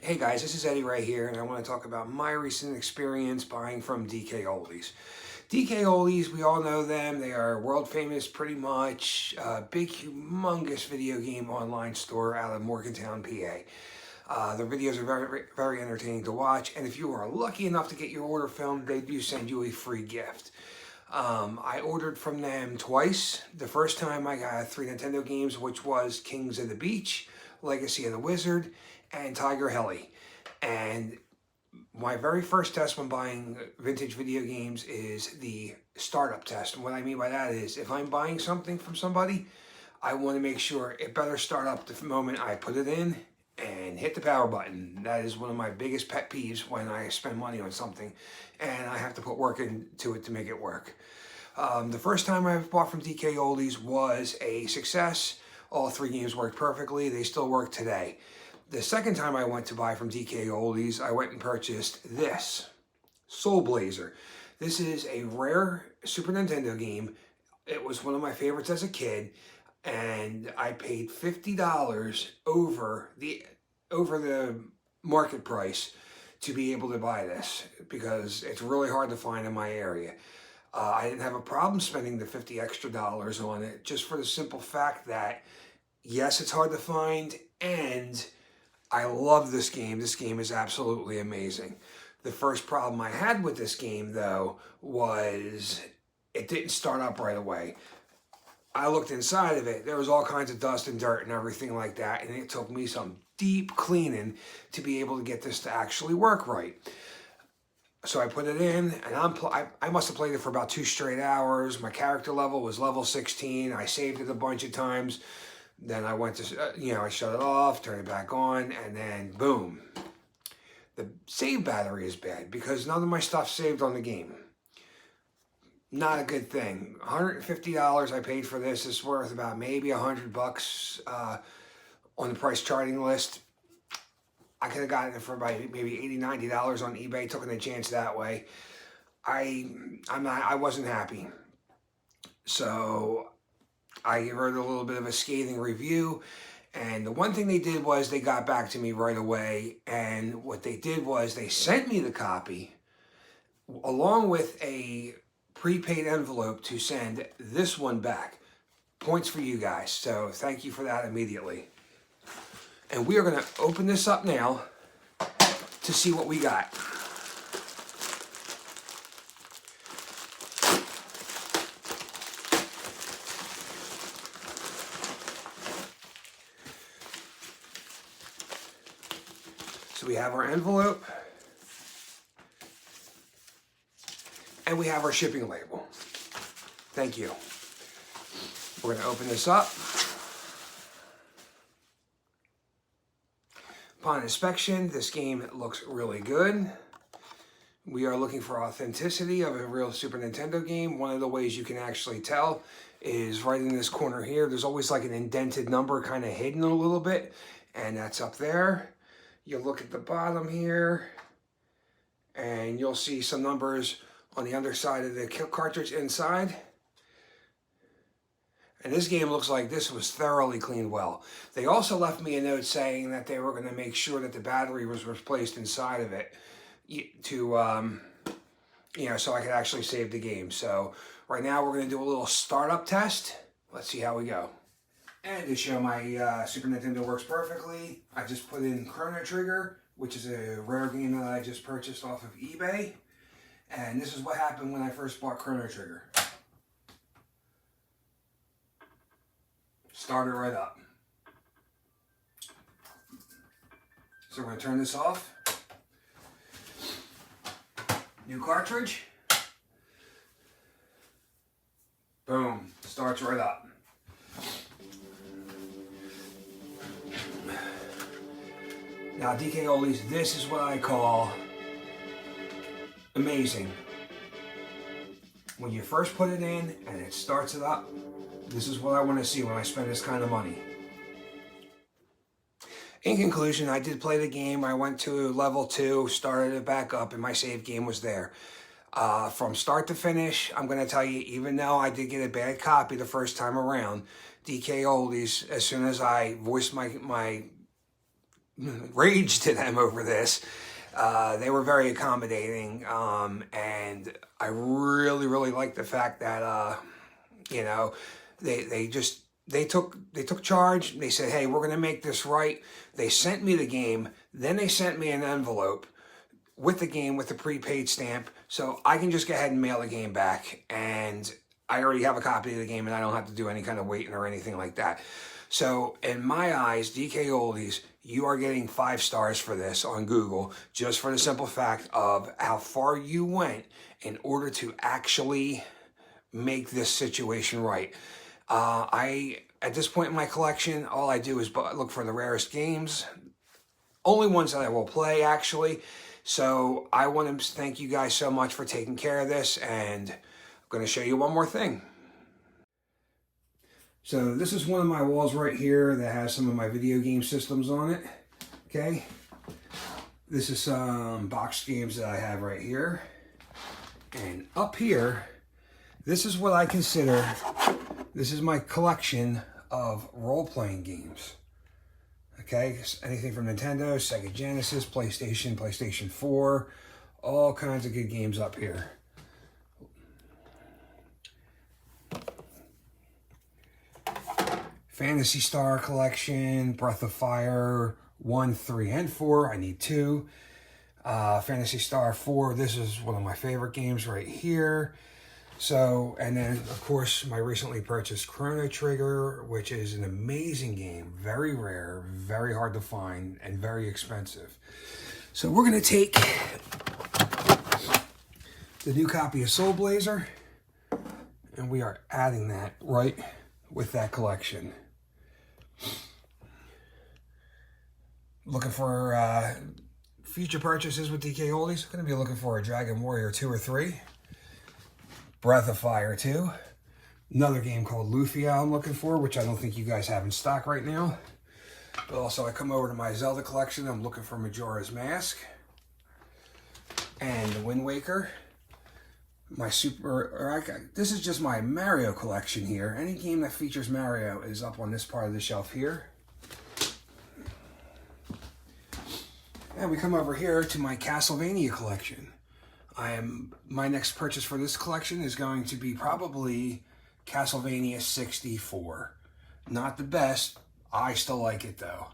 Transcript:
Hey guys, this is Eddie right here, and I want to talk about my recent experience buying from DKoldies. DKoldies, we all know them. They are world famous, pretty much. Big, humongous video game online store out of Morgantown, PA. Their videos are very, very entertaining to watch, and if you are lucky enough to get your order filmed, they do send you a free gift. I ordered from them twice. The first time I got 3 Nintendo games, which was Kings of the Beach, Legacy of the Wizard, and Tiger Heli. And my very first test when buying vintage video games is the startup test. And what I mean by that is if I'm buying something from somebody, I want to make sure it better start up the moment I put it in and hit the power button. That is one of my biggest pet peeves when I spend money on something and I have to put work into it to make it work. The first time I bought from DKoldies was a success. All 3 games worked perfectly. They still work today. The second time I went to buy from DKoldies, I went and purchased this, Soul Blazer. This is a rare Super Nintendo game. It was one of my favorites as a kid, and I paid $50 over the market price to be able to buy this because it's really hard to find in my area. I didn't have a problem spending the $50 extra on it just for the simple fact that, yes, it's hard to find, and I love this game. This game is absolutely amazing. The first problem I had with this game, though, was it didn't start up right away. I looked inside of it. There was all kinds of dust and dirt and everything like that, and it took me some deep cleaning to be able to get this to actually work right. So I put it in, and I must have played it for about 2 straight hours. My character level was level 16. I saved it a bunch of times. Then I went to, I shut it off, turned it back on, and then boom. The save battery is bad because none of my stuff saved on the game. Not a good thing. $150 I paid for this. It's worth about maybe $100 on the price charting list. I could have gotten it for about maybe $80, $90 on eBay. Took a chance that way. I wasn't happy. So I wrote a little bit of a scathing review, and the one thing they did was they got back to me right away, and what they did was they sent me the copy along with a prepaid envelope to send this one back. Points for you guys, so thank you for that immediately. And we are going to open this up now to see what we got. So we have our envelope, and we have our shipping label. Thank you. We're going to open this up. Upon inspection, this game looks really good. We are looking for authenticity of a real Super Nintendo game. One of the ways you can actually tell is right in this corner here. There's always like an indented number kind of hidden a little bit, and that's up there. You look at the bottom here, and you'll see some numbers on the underside of the cartridge inside. And this game looks like this was thoroughly cleaned well. They also left me a note saying that they were going to make sure that the battery was replaced inside of it to, so I could actually save the game. So right now we're going to do a little startup test. Let's see how we go. And to show my Super Nintendo works perfectly, I just put in Chrono Trigger, which is a rare game that I just purchased off of eBay. And this is what happened when I first bought Chrono Trigger. Started right up. So we're going to turn this off. New cartridge. Boom. Starts right up. Now, DKoldies, this is what I call amazing. When you first put it in and it starts it up, this is what I want to see when I spend this kind of money. In conclusion, I did play the game. I went to level 2, started it back up, and my save game was there. From start to finish, I'm going to tell you, even though I did get a bad copy the first time around, DKoldies, as soon as I voiced my rage to them over this. They were very accommodating, and I really, really like the fact that you know, they took charge. They said, "Hey, we're going to make this right." They sent me the game. Then they sent me an envelope with the game with the prepaid stamp, so I can just go ahead and mail the game back. And I already have a copy of the game, and I don't have to do any kind of waiting or anything like that. So in my eyes, DKoldies, you are getting 5 stars for this on Google, just for the simple fact of how far you went in order to actually make this situation right. At this point in my collection, all I do is look for the rarest games, only ones that I will play actually. So I want to thank you guys so much for taking care of this, and I'm going to show you one more thing. So this is one of my walls right here that has some of my video game systems on it. Okay, this is some boxed games that I have right here, and up here, this is what I consider, this is my collection of role-playing games. Okay, anything from Nintendo, Sega Genesis, PlayStation, PlayStation 4, all kinds of good games up here. Phantasy Star Collection, Breath of Fire 1, 3, and 4. I need 2. Phantasy Star 4, this is one of my favorite games right here. So, and then of course my recently purchased Chrono Trigger, which is an amazing game, very rare, very hard to find, and very expensive. So we're going to take the new copy of Soul Blazer, and we are adding that right with that collection. Looking for future purchases with DKoldies. Going to be looking for a Dragon Warrior 2 or 3. Breath of Fire 2. Another game called Lufia I'm looking for, which I don't think you guys have in stock right now. But also I come over to my Zelda collection. I'm looking for Majora's Mask. And Wind Waker. My this is just my Mario collection here. Any game that features Mario is up on this part of the shelf here. And we come over here to my Castlevania collection. My next purchase for this collection is going to be probably Castlevania 64. Not the best. I still like it though.